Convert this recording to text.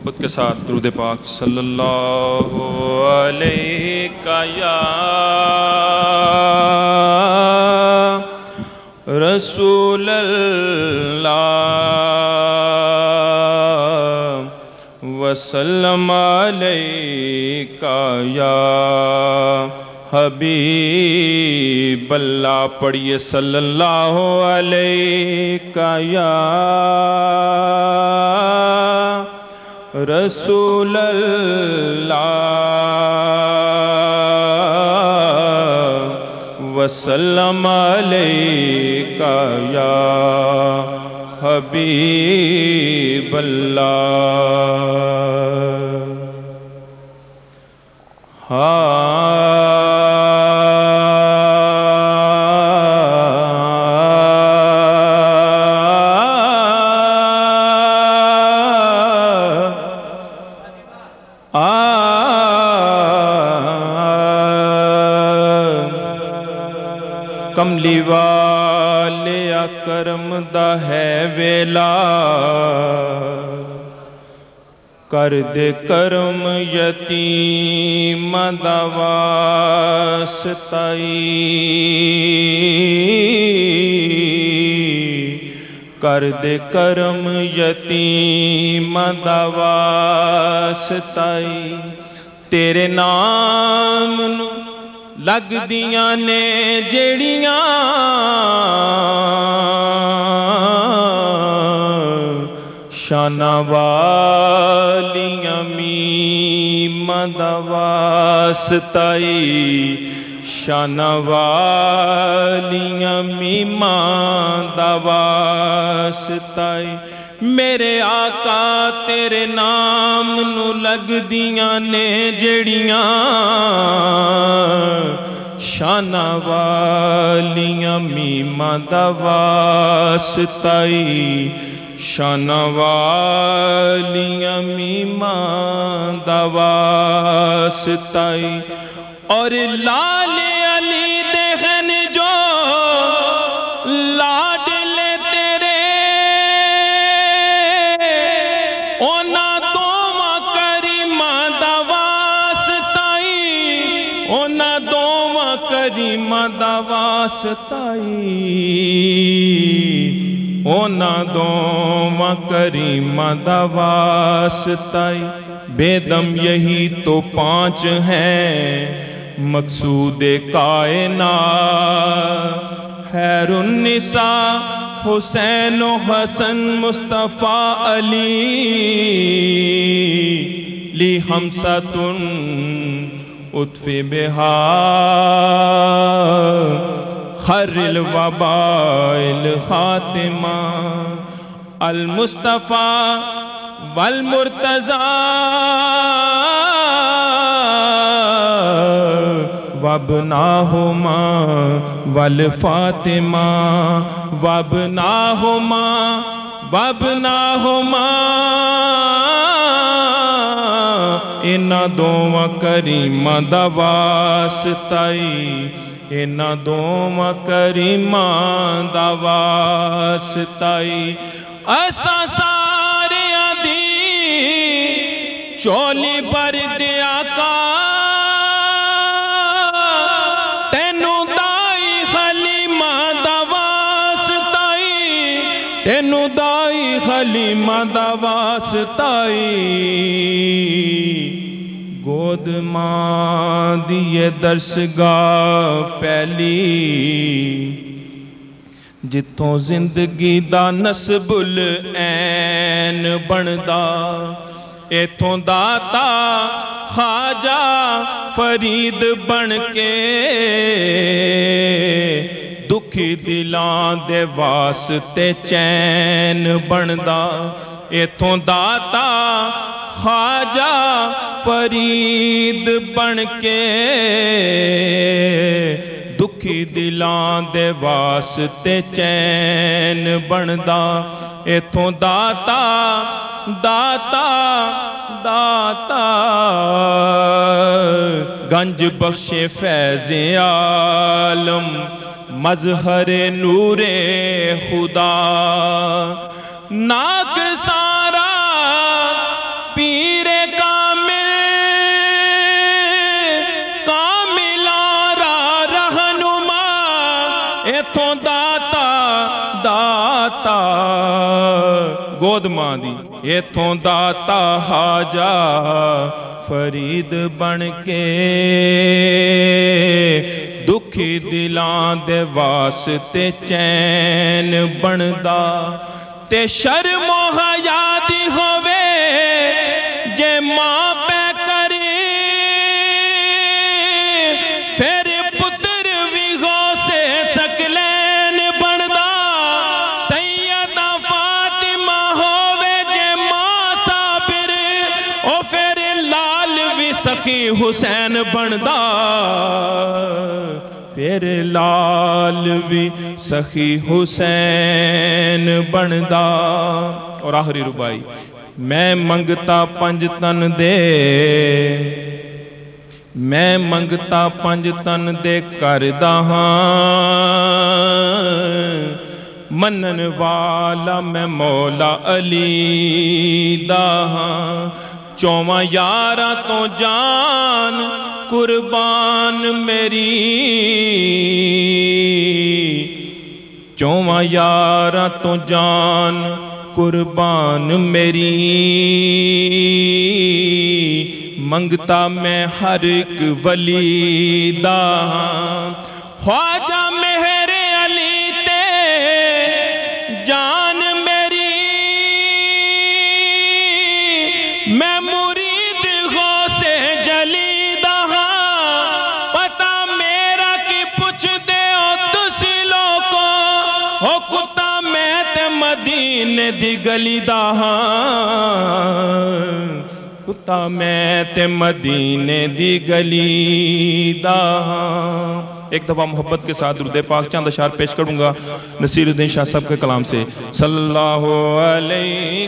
محبت کے ساتھ درود پاک صلی اللہ علیہ یا رسول اللہ وسلم علیہ یا حبیب اللہ. پڑھیے صلی اللہ علیہ یا رسول اللہ وسلم علیہ یا حبیب اللہ. کملی والے کرم دا ہے ویلا کر دے کرم یتیم دا واسطائی کر دے کرم یتیم دا واسطائی. تیرے نام نو لگ دیاں نے جیڑیاں شانہ والیاں میم دا واسطائی شانہ والیاں میم دا واسطائی. میرے آقا تیرے نام نو لگ دیاں نے جڑیاں شانہ والیاں میماں دا واسطائی شانہ والیاں میماں دا واسطائی. اور لال علی دہن جو لاڈلے تیرے اونا دوواں کریماں دا واسطائی اونا دوواں کریماں دا واسطائی اونا دوواں کریماں دا واسطائی. بے دم یہی تو 5 ہیں مقصود کائنات خیر النساء حسین و حسن مصطفیٰ علی لی ہمساتن اطفی بہا خر الوباء الخاتمہ المصطفیٰ والمرتضی وابناہما والفاطمہ وابناہما انہاں دوواں کریماں دا واسطائی انہاں دوواں کریماں دا واسطائی. اساں ساریاں دی چولی بر دے آقا تینوں دائی حلیمہ دا واسطائی تینوں دائی حلیمہ دا واسطائی. گود ماں دیئے درسگاہ پہلی جتوں زندگی دا نسب العین بندا ایتھوں داتا خواجہ فرید بن کے دکھی دلاں دے واسطے چین بندا ایتھوں داتا خواجہ فرید بن کے دکھی دلاں دے واسطے چین بندا ایتھوں داتا داتا داتا گنج بخش فیض عالم مظہر نور خدا ناک سارا پی ایتھوں داتا داتا گود ماں دی ایتھوں داتا حاجا فرید بن کے دکھی دلان دے واسطے چین بندا تے شرم و حیا دی ہووے جے ماں پہ کرے پھر پتر بھی ہو سے سکلین بندا سیدہ فاطمہ ہووے جے ماں صابر او پھر لال بھی سخی حسین بندا پھر لال بھی سخی حسین بندا اور آخری ربائی میں منگتا پنج تن دے میں منگتا پنج تن دے کردہ ہاں منن والا میں مولا علی دا ہاں چوواں یاراں تو جان قربان میری چوواں یاراں تو جان قربان میری منگتا میں ہر ایک ولی دا خواجہ مہر علی تے جان میری میں مرید غوث جلی دا پتہ میرا کی پوچھ دے او تسی لوگوں ہو کتا میں تے مدینے دی گلی دا کتا میں تے مدینے دی گلی دا ایک دفعہ محبت کے ساتھ درود پاک چند اشعار پیش کروں گا نصیر الدین شاہ صاحب کے کلام سے صلی اللہ علیہ